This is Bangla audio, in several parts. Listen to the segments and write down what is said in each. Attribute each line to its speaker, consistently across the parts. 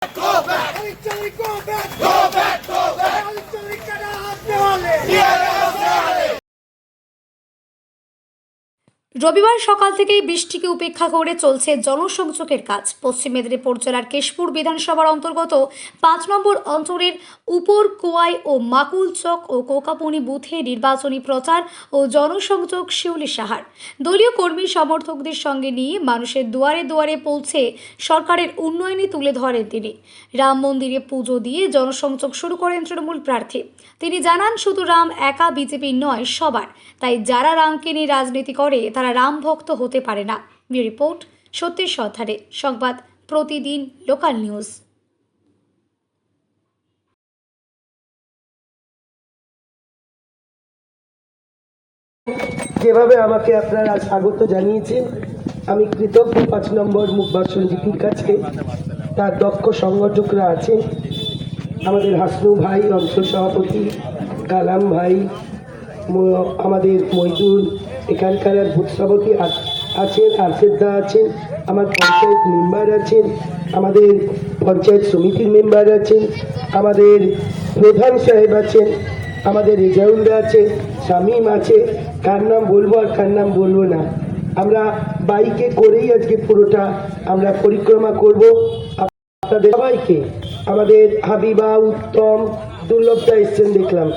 Speaker 1: Go back! Go back! Go back! Go back!
Speaker 2: রবিবার সকাল থেকেই বৃষ্টিকে উপেক্ষা করে চলছে জনসংযোগের কাজ। পশ্চিম মেদিনীপুর জেলার কেশপুর বিধানসভার অন্তর্গত ৫ নম্বর অঞ্চলের উপর কোয়াই ও মাকুলচক ও কোকাপুনি বুথে নির্বাচনী প্রচার ও জনসংযোগ শিউলি সাহার দলীয় কর্মী সমর্থকদের সঙ্গে নিয়ে মানুষের দুয়ারে দুয়ারে পৌঁছে সরকারের উন্নয়নে তুলে ধরেন তিনি। রাম মন্দিরে পুজো দিয়ে জনসংযোগ শুরু করেন তৃণমূল প্রার্থী। তিনি জানান, শুধু রাম একা বিজেপি নয়, সবার। তাই যারা রামকে নিয়ে রাজনীতি করে তারা রাম ভক্ত হতে পারে না। ব্যুরো রিপোর্ট, সত্যের সন্ধানে সংবাদ, প্রতিদিন লোকাল নিউজ।
Speaker 3: যেভাবে আমাকে আপনারা স্বাগত জানিয়েছেন, আমি কৃতজ্ঞ ৫ নম্বর মুখবার সঞ্জীবীর কাছে। তার দক্ষ সংগঠকরা আছেন, আমাদের হাসনু ভাই অঞ্চল সভাপতি, কালাম ভাই, আমাদের মইদুল, এখানকার বুথ সভাপতি আছেন, আরশেদা আছেন, আমার পঞ্চায়েত মেম্বার আছেন, আমাদের পঞ্চায়েত সমিতির মেম্বার আছেন, আমাদের প্রধান সাহেব আছেন, আমাদের রেজাউলরা আছে, শামীম আছে। কার নাম বলবো আর কার নাম বলবো না। আমরা বাইকে করেই আজকে পুরোটা আমরা পরিক্রমা করব। আপনাদের সবাইকে, আমাদের হাবিবা, উত্তম, দুর্লভদা এসছেন দেখলাম,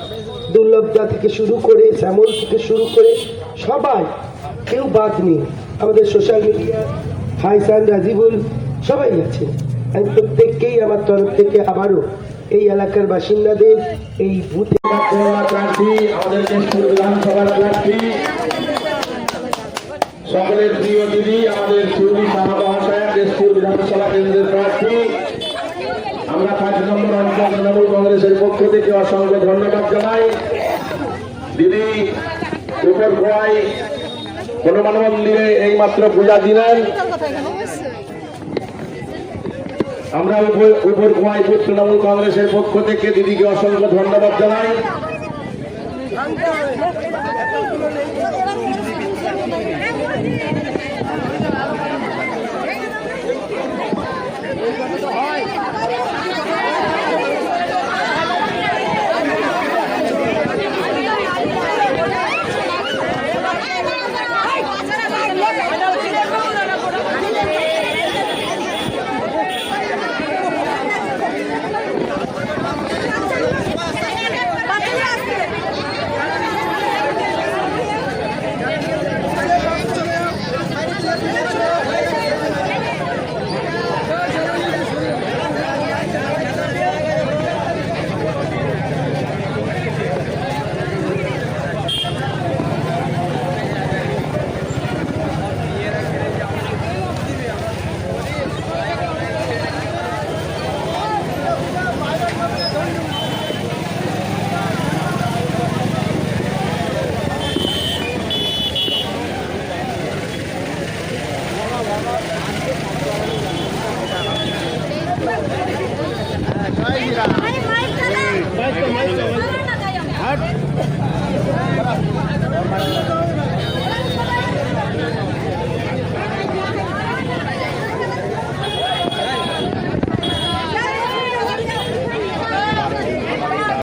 Speaker 3: দুর্লভদা থেকে শুরু করে শ্যামল থেকে শুরু করে সবাই, কেউ বাদ নেই। আমাদের সোশ্যাল মিডিয়া হাইসান, রাজিবুল সবাই আছে। আমি প্রত্যেককেই আমার তরফ থেকে আবারও এই এলাকার বাসিন্দাদের এই বুথে
Speaker 4: প্রার্থী, আমাদের কেশপুর বিধানসভার প্রার্থী, সকলের প্রিয় দিদি, আমাদের শিউলি সাহা মহাশয়, কেশপুর বিধানসভা কেন্দ্রের প্রার্থী। আমরা ৫ নম্বর অঞ্চল তৃণমূল কংগ্রেসের পক্ষ থেকে অসংখ্য ধন্যবাদ জানাই। দিদি উপর খোয়াই হনুমান মন্দিরে এইমাত্র পূজা দিলেন। আমরা উপর খোয়াইপুর তৃণমূল কংগ্রেসের পক্ষ থেকে দিদিকে অসংখ্য ধন্যবাদ জানাই।